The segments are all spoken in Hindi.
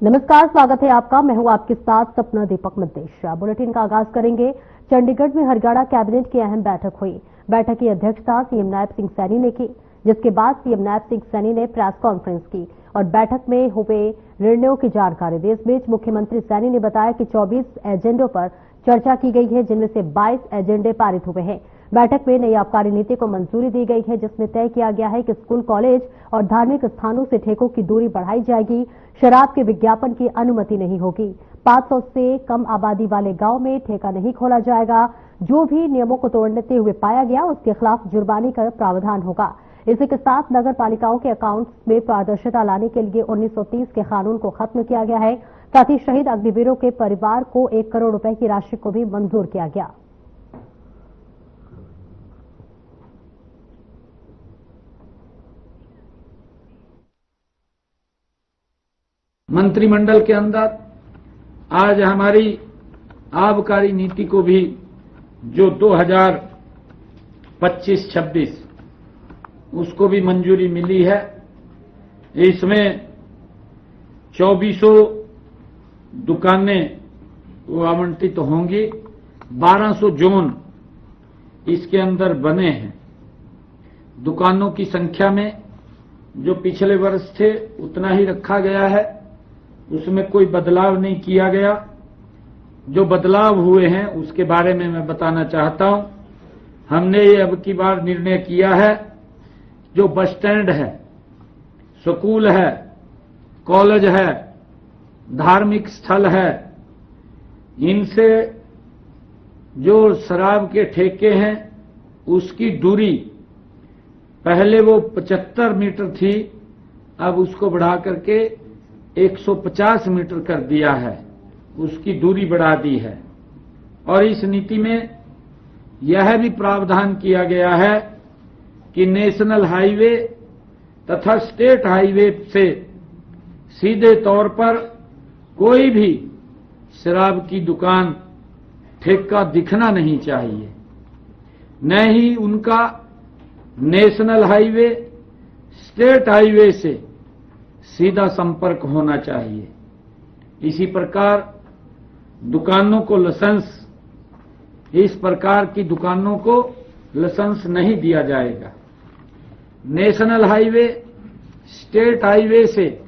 नमस्कार, स्वागत है आपका। मैं हूं आपके साथ सपना दीपक मद्देश। बुलेटिन का आगाज करेंगे। चंडीगढ़ में हरियाणा कैबिनेट की अहम बैठक हुई। बैठक की अध्यक्षता सीएम नायब सिंह सैनी ने की, जिसके बाद सीएम नायब सिंह सैनी ने प्रेस कॉन्फ्रेंस की और बैठक में हुए निर्णयों की जानकारी दी। इस बीच मुख्यमंत्री सैनी ने बताया कि 24 एजेंडों पर चर्चा की गई है, जिनमें से 22 एजेंडे पारित हुए हैं। बैठक में नई आबकारी नीति को मंजूरी दी गई है, जिसमें तय किया गया है कि स्कूल, कॉलेज और धार्मिक स्थानों से ठेकों की दूरी बढ़ाई जाएगी। शराब के विज्ञापन की अनुमति नहीं होगी। 500 से कम आबादी वाले गांव में ठेका नहीं खोला जाएगा। जो भी नियमों को तोड़ते हुए पाया गया, उसके खिलाफ जुर्माने का प्रावधान होगा। इसी के साथ नगर पालिकाओं के अकाउंट्स में पारदर्शिता लाने के लिए 1930 के कानून को खत्म किया गया है। साथ ही शहीद अग्निवीरों के परिवार को 1 करोड़ रुपए की राशि को भी मंजूर किया गया। मंत्रिमंडल के अंदर आज हमारी आबकारी नीति को भी जो 2025-26 उसको भी मंजूरी मिली है। इसमें 2400 दुकानें वो आवंटित होंगी। 1200 जोन इसके अंदर बने हैं। दुकानों की संख्या में जो पिछले वर्ष थे उतना ही रखा गया है, उसमें कोई बदलाव नहीं किया गया। जो बदलाव हुए हैं उसके बारे में मैं बताना चाहता हूं। हमने ये अब की बार निर्णय किया है, जो बस स्टैंड है, स्कूल है, कॉलेज है, धार्मिक स्थल है, इनसे जो शराब के ठेके हैं उसकी दूरी पहले वो 75 मीटर थी, अब उसको बढ़ा करके 150 मीटर कर दिया है। उसकी दूरी बढ़ा दी है। और इस नीति में यह भी प्रावधान किया गया है कि नेशनल हाईवे तथा स्टेट हाईवे से सीधे तौर पर कोई भी शराब की दुकान, ठेका दिखना नहीं चाहिए, न ही उनका नेशनल हाईवे, स्टेट हाईवे से सीधा संपर्क होना चाहिए। इसी प्रकार दुकानों को लाइसेंस, इस प्रकार की दुकानों को लाइसेंस नहीं दिया जाएगा। नेशनल हाईवे, स्टेट हाईवे से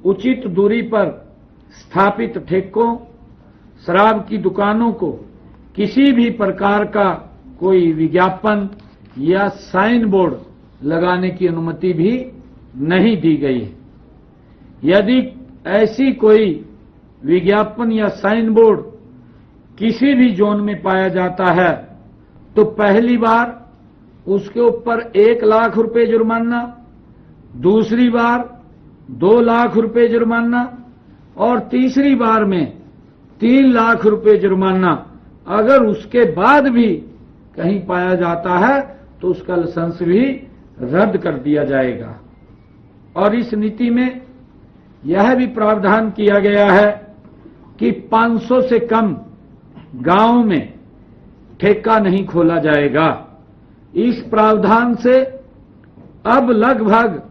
उचित दूरी पर स्थापित ठेकों, शराब की दुकानों को किसी भी प्रकार का कोई विज्ञापन या साइन बोर्ड लगाने की अनुमति भी नहीं दी गई है। यदि ऐसी कोई विज्ञापन या साइन बोर्ड किसी भी जोन में पाया जाता है तो पहली बार उसके ऊपर 1 लाख रुपए जुर्माना, दूसरी बार 2 लाख रुपए जुर्माना और तीसरी बार में 3 लाख रुपए जुर्माना। अगर उसके बाद भी कहीं पाया जाता है तो उसका लाइसेंस भी रद्द कर दिया जाएगा। और इस नीति में यह भी प्रावधान किया गया है कि 500 से कम गांव में ठेका नहीं खोला जाएगा। इस प्रावधान से अब लगभग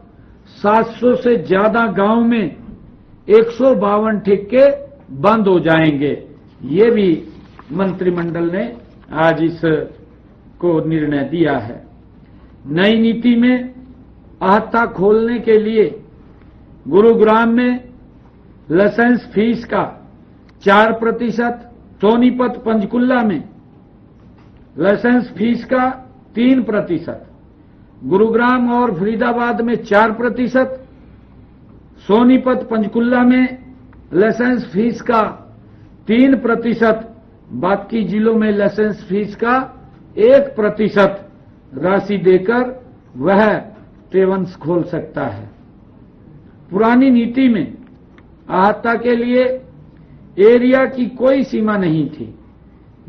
700 से ज्यादा गांव में 152 ठेके बंद हो जाएंगे। ये भी मंत्रिमंडल ने आज इस को निर्णय दिया है। नई नीति में आहता खोलने के लिए गुरुग्राम में लाइसेंस फीस का 4%, सोनीपत पंचकुला में लाइसेंस फीस का 3%, गुरुग्राम और फरीदाबाद में 4%, सोनीपत पंचकुला में लाइसेंस फीस का 3%, बाकी जिलों में लाइसेंस फीस का 1% राशि देकर वह ट्रेवल्स खोल सकता है। पुरानी नीति में आहता के लिए एरिया की कोई सीमा नहीं थी,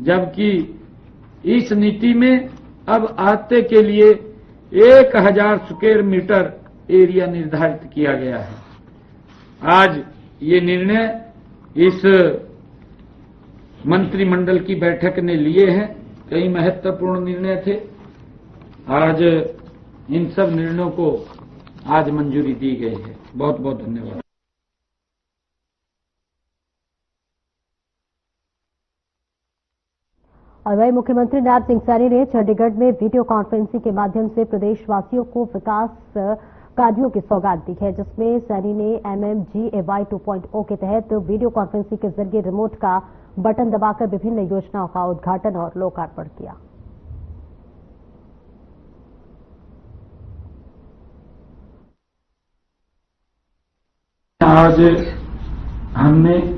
जबकि इस नीति में अब आहते के लिए 1000 स्क्वायर मीटर एरिया निर्धारित किया गया है। आज ये निर्णय इस मंत्रिमंडल की बैठक ने लिए हैं। कई महत्वपूर्ण निर्णय थे। आज इन सब निर्णयों को आज मंजूरी दी गई है। बहुत बहुत धन्यवाद। और वही मुख्यमंत्री नायब सिंह सैनी ने चंडीगढ़ में वीडियो कॉन्फ्रेंसिंग के माध्यम से प्रदेशवासियों को विकास कार्यों की सौगात दी है, जिसमें सैनी ने MMGAY 2.0 के तहत वीडियो कॉन्फ्रेंसिंग के जरिए रिमोट का बटन दबाकर विभिन्न योजनाओं का उद्घाटन और लोकार्पण किया। आज हमने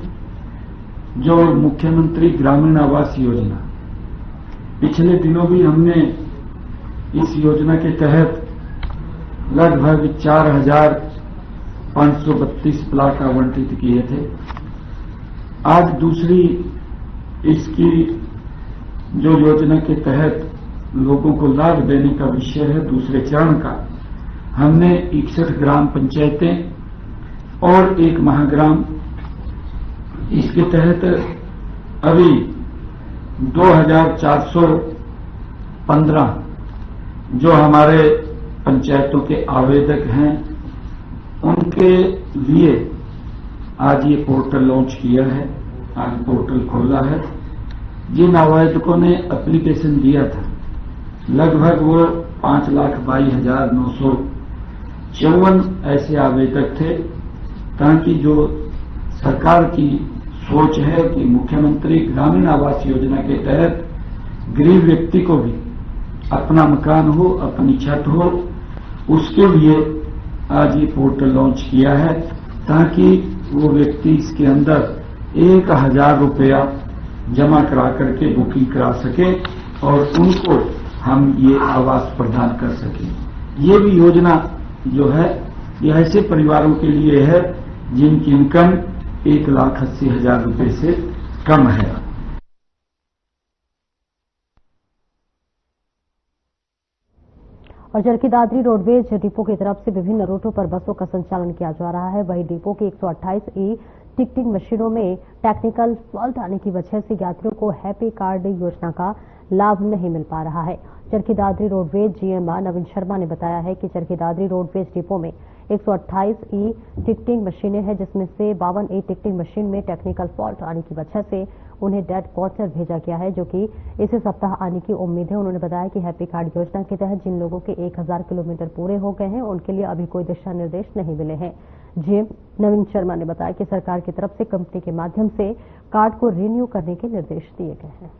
जो मुख्यमंत्री ग्रामीण आवास योजना, पिछले दिनों भी हमने इस योजना के तहत लगभग 4,532 प्लाट आवंटित किए थे। आज दूसरी इसकी जो योजना के तहत लोगों को लाभ देने का विषय है, दूसरे चरण का, हमने 61 ग्राम पंचायतें और एक महाग्राम, इसके तहत अभी 2,415 जो हमारे पंचायतों के आवेदक हैं, उनके लिए आज ये पोर्टल लॉन्च किया है। आज पोर्टल खोला है। जिन आवेदकों ने एप्लीकेशन दिया था, लगभग वो 5,22,954 ऐसे आवेदक थे, ताकि जो सरकार की सोच है कि मुख्यमंत्री ग्रामीण आवास योजना के तहत गरीब व्यक्ति को भी अपना मकान हो, अपनी छत हो, उसके लिए आज ये पोर्टल लॉन्च किया है, ताकि वो व्यक्ति इसके अंदर 1,000 रुपया जमा करा करके बुकिंग करा सके और उनको हम ये आवास प्रदान कर सकें। ये भी योजना जो है ये ऐसे परिवारों के लिए है जिनकी इनकम 1,80,000 रुपये से कम है। और चरखी दादरी रोडवेज डिपो की तरफ से विभिन्न रूटों पर बसों का संचालन किया जा रहा है। वहीं डिपो की 128 टिकटिंग मशीनों में टेक्निकल फॉल्ट आने की वजह से यात्रियों को हैप्पी कार्ड योजना का लाभ नहीं मिल पा रहा है। चरखी दादरी रोडवेज GM नवीन शर्मा ने बताया है कि चरखी दादरी रोडवेज डिपो में 128 टिकटिंग मशीनें हैं, जिसमें से 52 टिकटिंग मशीन में टेक्निकल फॉल्ट आने की वजह से उन्हें डेड वाउचर भेजा गया है, जो कि इसी सप्ताह आने की उम्मीद है। उन्होंने बताया कि हैप्पी कार्ड योजना के तहत जिन लोगों के 1,000 किलोमीटर पूरे हो गए हैं, उनके लिए अभी कोई दिशा निर्देश नहीं मिले हैं। GM नवीन शर्मा ने बताया कि सरकार की तरफ से कंपनी के माध्यम से कार्ड को रिन्यू करने के निर्देश दिए गए हैं।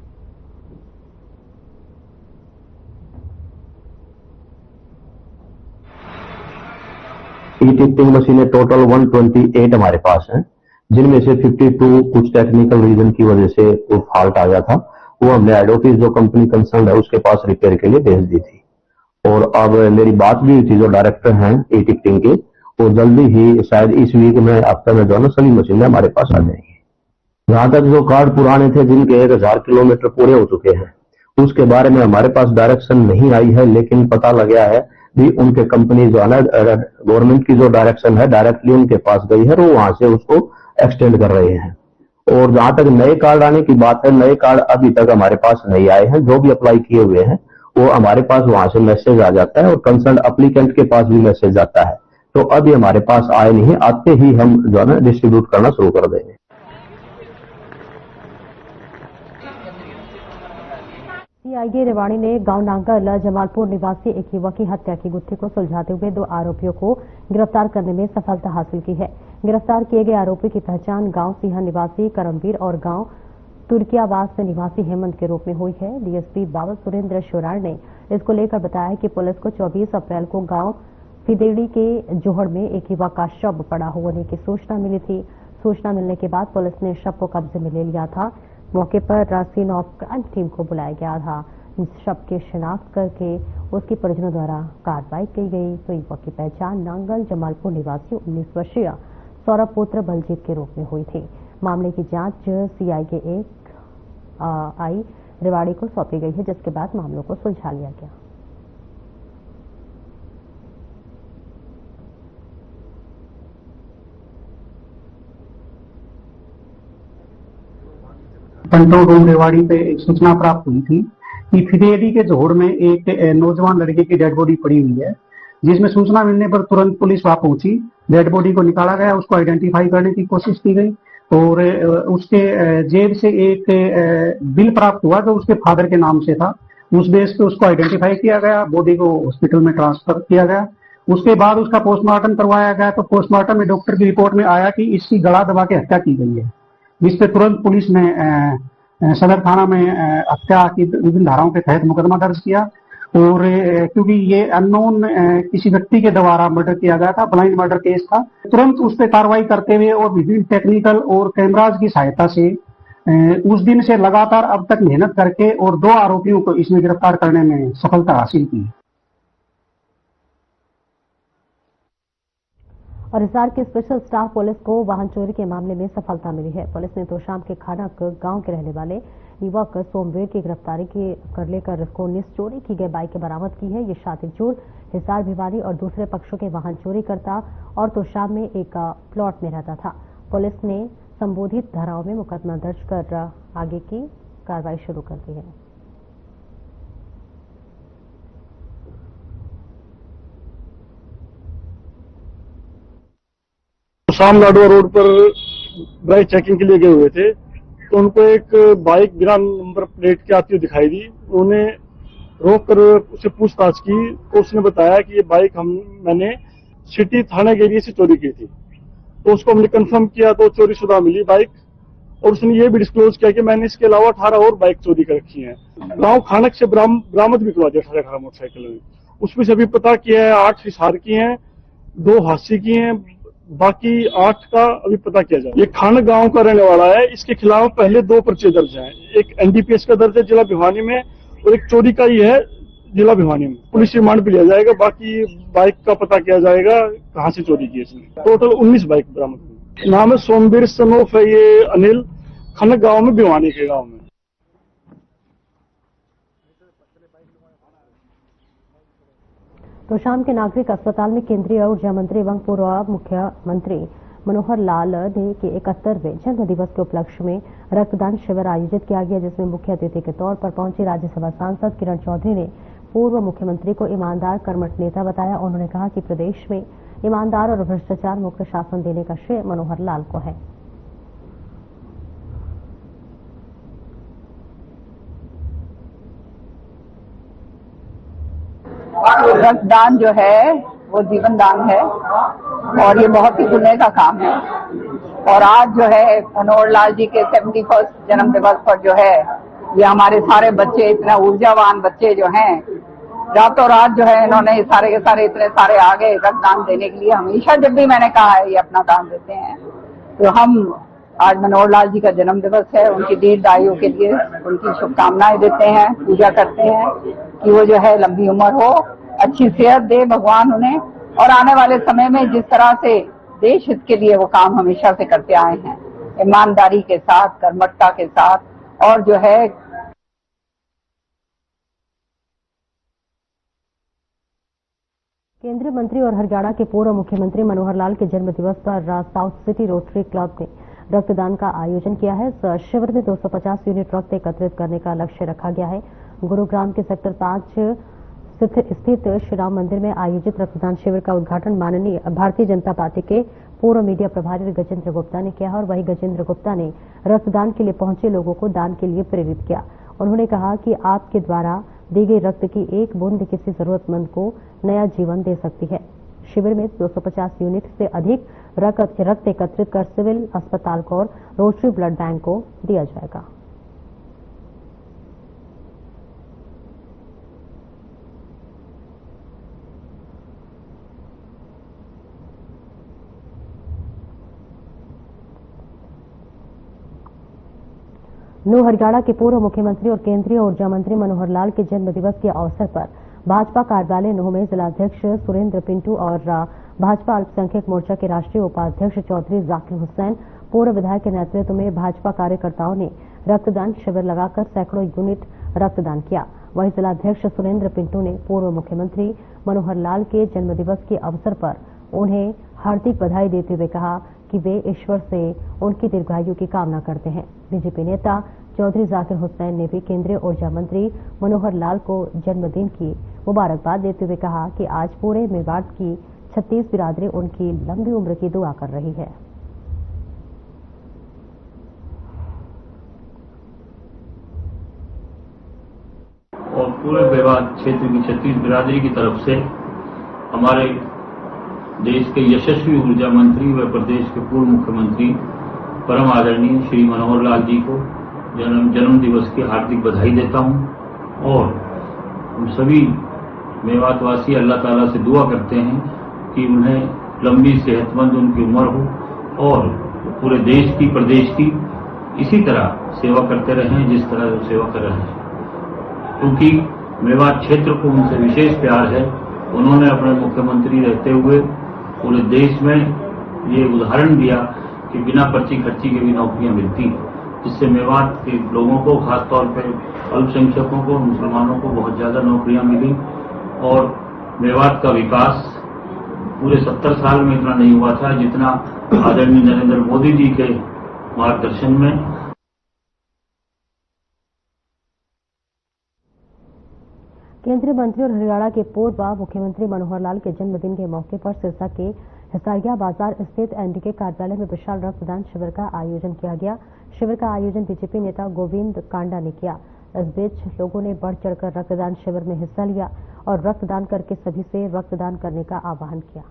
टिकटिंग मशीनें टोटल 128 हमारे पास हैं, जिनमें से 52 कुछ टेक्निकल रीजन की वजह से वो फॉल्ट आ गया था। वो हमने हेड ऑफिस जो कंपनी कंसर्न है उसके पास रिपेयर के लिए भेज दी थी। और अब मेरी बात भी हुई थी जो डायरेक्टर हैं ई टिकटिंग के, वो जल्दी ही शायद इस वीक में हफ्ते में जो है सभी मशीनें हमारे पास आ जाएंगी। जहां तक जो कार्ड पुराने थे जिनके 1,000 किलोमीटर पूरे हो चुके हैं, उसके बारे में हमारे पास डायरेक्शन नहीं आई है, लेकिन पता लग गया है भी उनके कंपनी जो है ना, गवर्नमेंट की जो डायरेक्शन है डायरेक्टली उनके पास गई है, वो वहां से उसको एक्सटेंड कर रहे हैं। और जहां तक नए कार्ड आने की बात है, नए कार्ड अभी तक हमारे पास नहीं आए हैं। जो भी अप्लाई किए हुए हैं वो हमारे पास वहां से मैसेज आ जाता है और कंसर्न एप्लीकेंट के पास भी मैसेज आता है। तो अभी हमारे पास आए नहीं, आते ही हम जो है ना डिस्ट्रीब्यूट करना शुरू कर देंगे। सीआईडी रेवाड़ी ने गांव नांगल जमालपुर निवासी एक युवक की हत्या की गुत्थी को सुलझाते हुए 2 आरोपियों को गिरफ्तार करने में सफलता हासिल की है। गिरफ्तार किए गए आरोपी की पहचान गांव सिंहा निवासी करमवीर और गांव तुर्कियावास निवासी हेमंत के रूप में हुई है। डीएसपी बाबा सुरेंद्र शोरार ने इसको लेकर बताया कि पुलिस को 24 अप्रैल को गांव फिदेड़ी के जोहड़ में एक युवक का शव पड़ा होने की सूचना मिली थी। सूचना मिलने के बाद पुलिस ने शव को कब्जे में ले लिया था। मौके पर सीन ऑफ क्राइम टीम को बुलाया गया था। शव की शिनाख्त करके उसके परिजनों द्वारा कार्रवाई की गई। तो युवक की पहचान नांगल जमालपुर निवासी 19 वर्षीय सौरभ पुत्र बलजीत के रूप में हुई थी। मामले की जांच सीआईडी 1 रेवाड़ी को सौंपी गई है, जिसके बाद मामलों को सुलझा लिया गया। कंट्रोल रूम रेवाड़ी पे एक सूचना प्राप्त हुई थी कि फिदेड़ी के जोहड़ में एक नौजवान लड़के की डेड बॉडी पड़ी हुई है, जिसमें सूचना मिलने पर तुरंत पुलिस वहां पहुंची। डेड बॉडी को निकाला गया, उसको आइडेंटिफाई करने की कोशिश की गई। और उसके जेब से एक बिल प्राप्त हुआ जो उसके फादर के नाम से था। उस बेस पे उसको आइडेंटिफाई किया गया, बॉडी को हॉस्पिटल में ट्रांसफर किया गया। उसके बाद उसका पोस्टमार्टम करवाया गया, तो पोस्टमार्टम में डॉक्टर की रिपोर्ट में आया कि इसकी गला दबा के हत्या की गई है, जिस पे तुरंत पुलिस ने सदर थाना में हत्या की विभिन्न धाराओं के तहत मुकदमा दर्ज किया। और क्योंकि ये अननोन किसी व्यक्ति के द्वारा मर्डर किया गया था, ब्लाइंड मर्डर केस था, तुरंत उस पर कार्रवाई करते हुए और विभिन्न टेक्निकल और कैमराज की सहायता से उस दिन से लगातार अब तक मेहनत करके और 2 आरोपियों को इसमें गिरफ्तार करने में सफलता हासिल की। और हिसार की स्पेशल स्टाफ पुलिस को वाहन चोरी के मामले में सफलता मिली है। पुलिस ने तोशाम के खानक गांव के रहने वाले युवक सोमवीर की गिरफ्तारी कर लेकर इसको 19 चोरी की गई बाइकें बरामद की है। ये शातिर चोर हिसार भिवानी और दूसरे पक्षों के वाहन चोरी करता और तोशाम में एक प्लॉट में रहता था। पुलिस ने संबोधित धाराओं में मुकदमा दर्ज कर आगे की कार्रवाई शुरू कर दी है। शाम लाडवा रोड पर बाइक चेकिंग के लिए गए हुए थे, तो उनको एक बाइक बिना नंबर प्लेट के आती हुई दिखाई दी। उन्होंने रोक कर उससे पूछताछ की, तो उसने बताया कि ये बाइक मैंने सिटी थाने के एरिया से चोरी की थी। तो उसको हमने कंफर्म किया तो चोरीशुदा मिली बाइक, और उसने ये भी डिस्क्लोज किया कि मैंने इसके अलावा 18 और बाइक चोरी कर रखी हैं। गांव खानक से बरामद भी करवा दिया 18 मोटरसाइकिल में। उसमें से अभी पता किया है 8 हिसार की हैं, 2 हादसे की हैं, बाकी 8 का अभी पता किया जाए। ये खानक गांव का रहने वाला है। इसके खिलाफ पहले 2 पर्चे दर्ज हैं, एक एनडीपीएस का दर्ज है जिला भिवानी में, और एक चोरी का ही है जिला भिवानी में। पुलिस रिमांड पे लिया जाएगा, बाकी बाइक का पता किया जाएगा कहां से चोरी की इसने। टोटल 19 बाइक बरामद हुई। नाम है सोमवीर, सनोफ है ये अनिल, खानक गांव में, भिवानी के गांव में। तोशाम के नागरिक अस्पताल में केंद्रीय ऊर्जा मंत्री एवं पूर्व मुख्यमंत्री मनोहर लाल ने के 71वें जन्म दिवस के उपलक्ष्य में रक्तदान शिविर आयोजित किया गया, जिसमें मुख्य अतिथि के तौर पर पहुंची राज्यसभा सांसद किरण चौधरी ने पूर्व मुख्यमंत्री को ईमानदार कर्मठ नेता बताया। उन्होंने कहा कि प्रदेश में ईमानदार और भ्रष्टाचार मुक्त शासन देने का श्रेय मनोहर लाल को है। रक्तदान जो है वो जीवन दान है और ये बहुत ही पुण्य का काम है। और आज जो है मनोहर लाल जी के 71 जन्म दिवस पर जो है ये हमारे सारे बच्चे, इतना ऊर्जावान बच्चे जो हैं, रातों रात जो है इन्होंने सारे के सारे इतने सारे आगे रक्तदान देने के लिए। हमेशा जब भी मैंने कहा है ये अपना दान देते हैं, तो हम आज मनोहर लाल जी का जन्म दिवस है, उनकी दीर्घ आयु के लिए उनकी शुभकामनाएं देते हैं, पूजा करते हैं कि वो जो है लंबी उम्र हो, अच्छी सेहत दे भगवान उन्हें, और आने वाले समय में जिस तरह से देश हित के लिए वो काम हमेशा से करते आए हैं, ईमानदारी के साथ, कर्मठता के साथ, और जो है केंद्रीय मंत्री और हरियाणा के पूर्व मुख्यमंत्री मनोहर लाल के जन्म दिवस पर साउथ सिटी रोटरी क्लब ने रक्तदान का आयोजन किया है। इस शिविर में 250 यूनिट रक्त एकत्रित करने का लक्ष्य रखा गया है। गुरुग्राम के सेक्टर 5 स्थित श्री राम मंदिर में आयोजित रक्तदान शिविर का उद्घाटन माननीय भारतीय जनता पार्टी के पूर्व मीडिया प्रभारी गजेंद्र गुप्ता ने किया और वहीं गजेंद्र गुप्ता ने रक्तदान के लिए पहुंचे लोगों को दान के लिए प्रेरित किया। उन्होंने कहा कि आपके द्वारा दी गई रक्त की एक बूंद किसी जरूरतमंद को नया जीवन दे सकती है। शिविर में 250 यूनिट से अधिक रक्त एकत्रित कर सिविल अस्पताल को और रोटरी ब्लड बैंक को दिया जाएगा। न्यू हरियाणा के पूर्व मुख्यमंत्री और केंद्रीय ऊर्जा मंत्री मनोहर लाल के जन्म दिवस के अवसर पर भाजपा कार्यालय नूह में जिलाध्यक्ष सुरेंद्र पिंटू और भाजपा अल्पसंख्यक मोर्चा के राष्ट्रीय उपाध्यक्ष चौधरी जाकिर हुसैन, पूर्व विधायक के नेतृत्व में भाजपा कार्यकर्ताओं ने रक्तदान शिविर लगाकर सैकड़ों यूनिट रक्तदान किया। वहीं जिलाध्यक्ष सुरेंद्र पिंटू ने पूर्व मुख्यमंत्री मनोहर लाल के जन्म दिवस के अवसर पर उन्हें हार्दिक बधाई देते हुए कहा कि वे ईश्वर से उनकी दीर्घायु की कामना करते हैं। बीजेपी नेता चौधरी जाकिर हुसैन ने भी केंद्रीय ऊर्जा मंत्री मनोहर लाल को जन्मदिन की मुबारकबाद देते हुए कहा कि आज पूरे मेवाड़ की 36 बिरादरी उनकी लंबी उम्र की दुआ कर रही है। पूरे मेवात क्षेत्र की छत्तीस बिरादरी की तरफ से हमारे देश के यशस्वी ऊर्जा मंत्री व प्रदेश के पूर्व मुख्यमंत्री परम आदरणीय श्री मनोहर लाल जी को जन्म दिवस की हार्दिक बधाई देता हूं और हम सभी मेवातवासी अल्लाह ताला से दुआ करते हैं कि उन्हें लंबी सेहतमंद उनकी उम्र हो और पूरे देश की प्रदेश की इसी तरह सेवा करते रहें जिस तरह वो सेवा कर रहे हैं, क्योंकि मेवात क्षेत्र को उनसे विशेष प्यार है। उन्होंने अपने मुख्यमंत्री रहते हुए पूरे देश में ये उदाहरण दिया कि बिना पर्ची खर्ची के भी नौकरियां मिलती, जिससे मेवात के लोगों को, खासतौर पर अल्पसंख्यकों को, मुसलमानों को बहुत ज्यादा नौकरियां मिली और मेवात का विकास पूरे 70 साल में इतना नहीं हुआ था जितना आदरणीय नरेंद्र मोदी जी के मार्गदर्शन में। केंद्रीय मंत्री और हरियाणा के पूर्व मुख्यमंत्री मनोहर लाल के जन्मदिन के मौके पर सिरसा के हिसारिया बाजार स्थित एनडीए कार्यालय में विशाल रक्तदान शिविर का आयोजन किया गया। शिविर का आयोजन बीजेपी नेता गोविंद कांडा ने किया। इस बीच लोगों ने बढ़ चढ़कर रक्तदान शिविर में हिस्सा लिया और रक्तदान करके सभी से रक्तदान करने का आह्वान किया।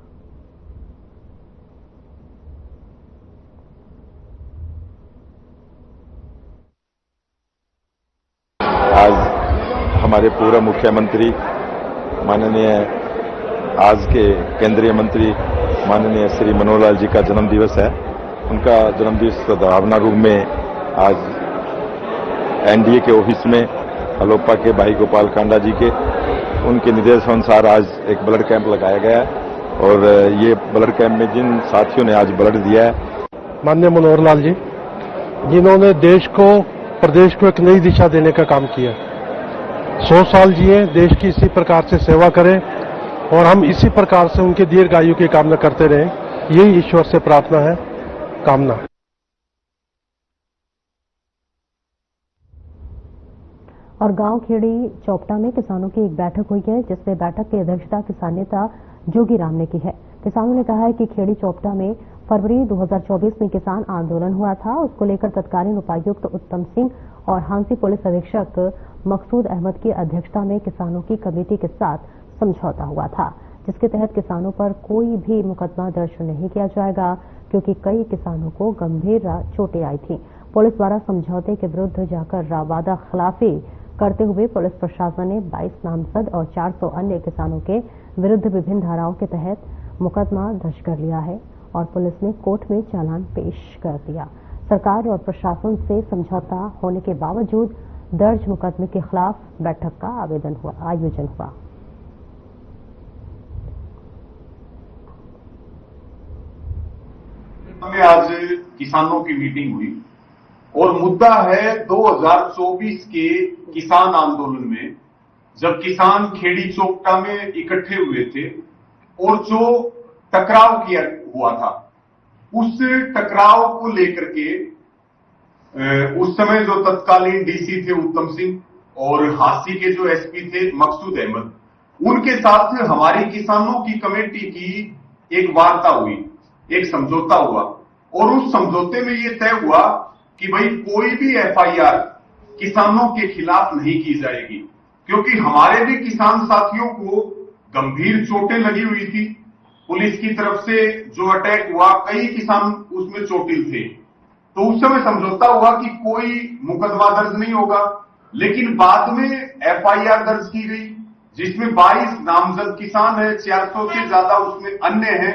आज हमारे पूर्व मुख्यमंत्री माननीय आज के केंद्रीय मंत्री माननीय श्री मनोहर लाल जी का जन्म दिवस है। उनका जन्म दिवस सद्भावना रूप में आज एनडीए के ऑफिस में अलोपा के भाई गोपाल कांडा जी के उनके निर्देशानुसार आज एक ब्लड कैंप लगाया गया है और ये ब्लड कैंप में जिन साथियों ने आज ब्लड दिया है, माननीय मनोहर लाल जी जिन्होंने देश को, प्रदेश को एक नई दिशा देने का काम किया। 100 साल जिए, देश की इसी प्रकार से सेवा करें और हम इसी प्रकार से उनके दीर्घायु की कामना करते रहें, यही ईश्वर से प्रार्थना है, कामना। और गांव खेड़ी चौपटा में किसानों की एक बैठक हुई है, जिसमें बैठक की अध्यक्षता किसान नेता जोगी राम ने की है। किसानों ने कहा है कि खेड़ी चौपटा में फरवरी 2024 में किसान आंदोलन हुआ था, उसको लेकर तत्कालीन उपायुक्त उत्तम सिंह और हांसी पुलिस अधीक्षक मकसूद अहमद की अध्यक्षता में किसानों की कमेटी के साथ समझौता हुआ था, जिसके तहत किसानों पर कोई भी मुकदमा दर्ज नहीं किया जाएगा, क्योंकि कई किसानों को गंभीर चोटें आई थी। पुलिस द्वारा समझौते के विरुद्ध जाकर वादा खिलाफी करते हुए पुलिस प्रशासन ने 22 नामजद और 400 अन्य किसानों के विरुद्ध विभिन्न धाराओं के तहत मुकदमा दर्ज कर लिया है और पुलिस ने कोर्ट में चालान पेश कर दिया। सरकार और प्रशासन से समझौता होने के बावजूद दर्ज मुकदमे के खिलाफ बैठक का आयोजन हुआ। आज किसानों की मीटिंग हुई और मुद्दा है 2024 के किसान आंदोलन में, जब किसान खेड़ी चौपटा में इकट्ठे हुए थे और जो टकराव किया हुआ था, उस टकराव को लेकर के उस समय जो तत्कालीन डीसी थे उत्तम सिंह और हांसी के जो एसपी थे मकसूद अहमद, उनके साथ हमारी किसानों की कमेटी की एक वार्ता हुई, एक समझौता हुआ और उस समझौते में ये तय हुआ कि भाई कोई भी एफआईआर किसानों के खिलाफ नहीं की जाएगी, क्योंकि हमारे भी किसान साथियों को गंभीर चोटें लगी हुई थी। पुलिस की तरफ से जो अटैक हुआ, कई किसान उसमें चोटिल थे, तो उस समय समझौता हुआ कि कोई मुकदमा दर्ज नहीं होगा। लेकिन बाद में एफआईआर दर्ज की गई, जिसमें 22 नामजद किसान है, 400 से ज्यादा उसमें अन्य हैं।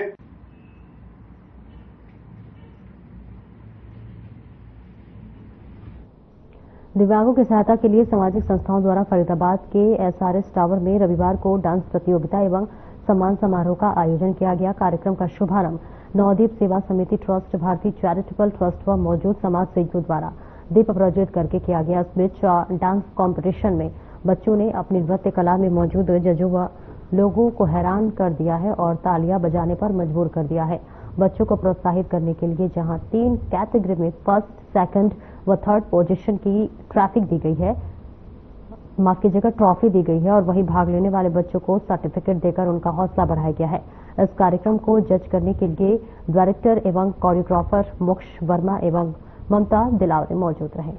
दिव्यांगों की सहायता के लिए सामाजिक संस्थाओं द्वारा फरीदाबाद के एसआरएस टावर में रविवार को डांस प्रतियोगिता एवं सम्मान समारोह का आयोजन किया गया। कार्यक्रम का शुभारंभ नवदीप सेवा समिति ट्रस्ट, भारतीय चैरिटेबल ट्रस्ट व मौजूद समाज सेवियों द्वारा दीप प्रज्वलित करके किया गया। इस बीच डांस कॉम्पिटिशन में बच्चों ने अपनी नृत्य कला में मौजूद जजों व लोगों को हैरान कर दिया है और तालियां बजाने पर मजबूर कर दिया है। बच्चों को प्रोत्साहित करने के लिए जहां 3 कैटेगरी में फर्स्ट, सेकंड व थर्ड पोजीशन की ट्रॉफी दी गई है और वहीं भाग लेने वाले बच्चों को सर्टिफिकेट देकर उनका हौसला बढ़ाया गया है। इस कार्यक्रम को जज करने के लिए डायरेक्टर एवं कोरियोग्राफर मोक्ष वर्मा एवं ममता दिलावरे मौजूद रहे।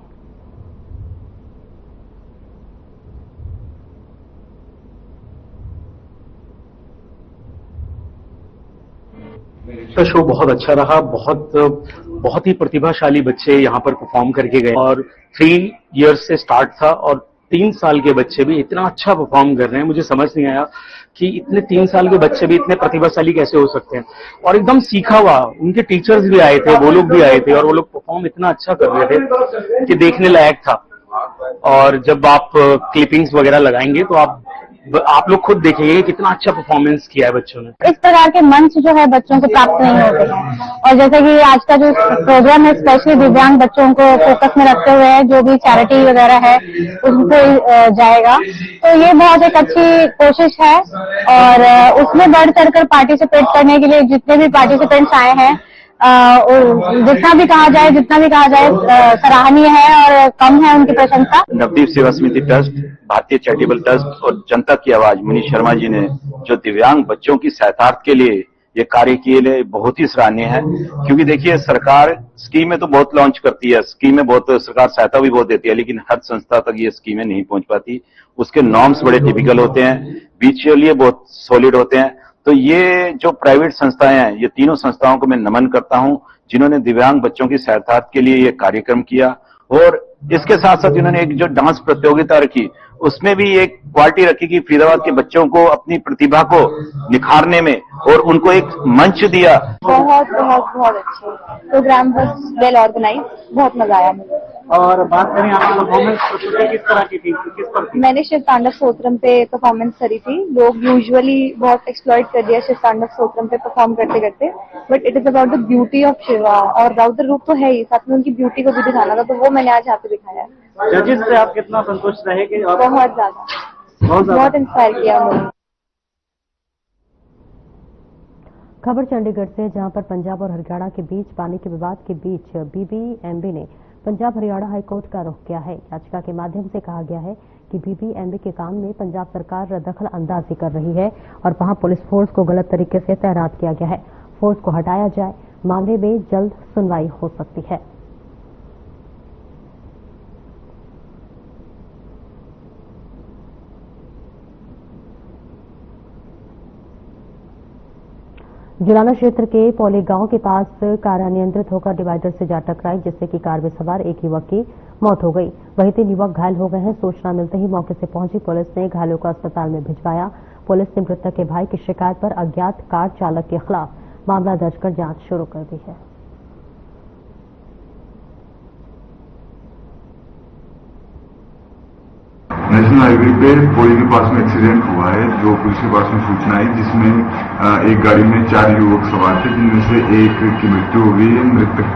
का शो बहुत अच्छा रहा। बहुत ही प्रतिभाशाली बच्चे यहाँ पर परफॉर्म करके गए और 3 इयर्स से स्टार्ट था और 3 साल के बच्चे भी इतना अच्छा परफॉर्म कर रहे हैं। मुझे समझ नहीं आया कि इतने 3 साल के बच्चे भी इतने प्रतिभाशाली कैसे हो सकते हैं और एकदम सीखा हुआ। उनके टीचर्स भी आए थे, वो लोग भी आए थे और वो लोग परफॉर्म इतना अच्छा कर रहे थे कि देखने लायक था। और जब आप क्लिपिंग्स वगैरह लगाएंगे तो आप लोग खुद देखेंगे कितना अच्छा परफॉर्मेंस किया है बच्चों ने। इस प्रकार के मंच जो है बच्चों को प्राप्त नहीं होते हैं और जैसे कि आज का जो प्रोग्राम है स्पेशली दिव्यांग बच्चों को फोकस में रखते हुए है, जो भी चैरिटी वगैरह है उससे जाएगा, तो ये बहुत एक अच्छी कोशिश है और उसमें बढ़ चढ़कर पार्टिसिपेट करने के लिए जितने भी पार्टिसिपेंट्स आए हैं जितना भी कहा जाए सराहनीय है और कम है उनकी प्रशंसा। नवदीप सेवा समिति ट्रस्ट, भारतीय चैरिटेबल ट्रस्ट और जनता की आवाज मनीष शर्मा जी ने जो दिव्यांग बच्चों की सहायता के लिए ये कार्य किए लिए बहुत ही सराहनीय है। क्योंकि देखिए सरकार स्कीमें तो बहुत लॉन्च करती है, स्कीमें बहुत, सरकार सहायता भी बहुत देती है, लेकिन हर संस्था तक ये स्कीमें नहीं पहुंच पाती। उसके नॉर्म्स बड़े टिपिकल होते हैं, बीच बहुत सॉलिड होते हैं। तो ये जो प्राइवेट संस्थाएं हैं, ये तीनों संस्थाओं को मैं नमन करता हूं जिन्होंने दिव्यांग बच्चों की सहायता के लिए ये कार्यक्रम किया। और इसके साथ साथ इन्होंने एक जो डांस प्रतियोगिता रखी उसमें भी एक क्वालिटी रखी कि फरीदाबाद के बच्चों को अपनी प्रतिभा को निखारने में और उनको एक मंच दिया। बहुत अच्छे प्रोग्राम, वेल ऑर्गेनाइज, बहुत मजा आया मुझे। और बात करें आपकी परफॉर्मेंस किस तरह की थी, किस पर थी? मैंने शिव तांडव स्तोत्रम पे परफॉर्मेंस करी थी। लोग यूजुअली बहुत एक्सप्लॉइट कर दिया शिव तांडव स्तोत्रम पे परफॉर्म करते करते, but it is about the beauty of Shiva और रौद्र रूप तो है ही, साथ में उनकी ब्यूटी को भी दिखाना था, तो वो मैंने आज यहाँ पे दिखाया है। जजेस से आप कितना संतुष्ट रहे? कि बहुत ज्यादा, बहुत इंस्पायर किया मुझे। खबर चंडीगढ़ से, जहां पर पंजाब और हरियाणा के बीच पानी के विवाद के बीच बीबीएमबी ने पंजाब हरियाणा हाईकोर्ट का रुख किया है। याचिका के माध्यम से कहा गया है कि बीबीएमबी के काम में पंजाब सरकार दखल अंदाजी कर रही है और वहां पुलिस फोर्स को गलत तरीके से तैनात किया गया है। फोर्स को हटाया जाए, मामले में जल्द सुनवाई हो सकती है। जुलाना क्षेत्र के पौली गांव के पास कार अनियंत्रित होकर डिवाइडर से जा टकराई, जिससे कि कार में सवार एक युवक की मौत हो गई। वहीं 3 युवक घायल हो गए हैं। सूचना मिलते ही मौके से पहुंची पुलिस ने घायलों को अस्पताल में भिजवाया। पुलिस ने मृतक के भाई की शिकायत पर अज्ञात कार चालक के खिलाफ मामला दर्ज कर जांच शुरू कर दी है। नेशनल हाईवे पे पौड़ी के पास में एक्सीडेंट हुआ है, जो पुलिस के पास में सूचना आई, जिसमें एक गाड़ी में 4 युवक सवार थे, जिनमें से एक की मृत्यु हो गई है। मृतक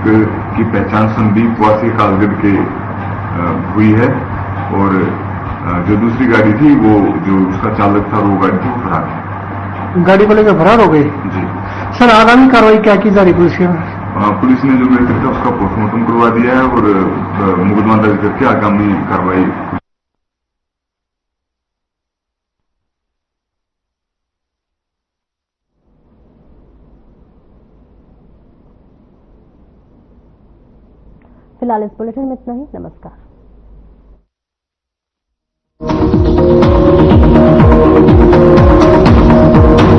की पहचान संदीप वासी कालगढ़ के हुई है और जो दूसरी गाड़ी थी, वो जो उसका चालक था, वो गाड़ी थी, वो फरार है। गाड़ी वाले का फरार हो गई जी। सर, आगामी कार्रवाई क्या की जा रही पुलिस की? पुलिस ने जो मृतक था उसका पोस्टमार्टम करवा दिया है और मुकदमा दर्ज करके आगामी कार्रवाई। फिलहाल इस बुलेटिन में इतना ही। नमस्कार।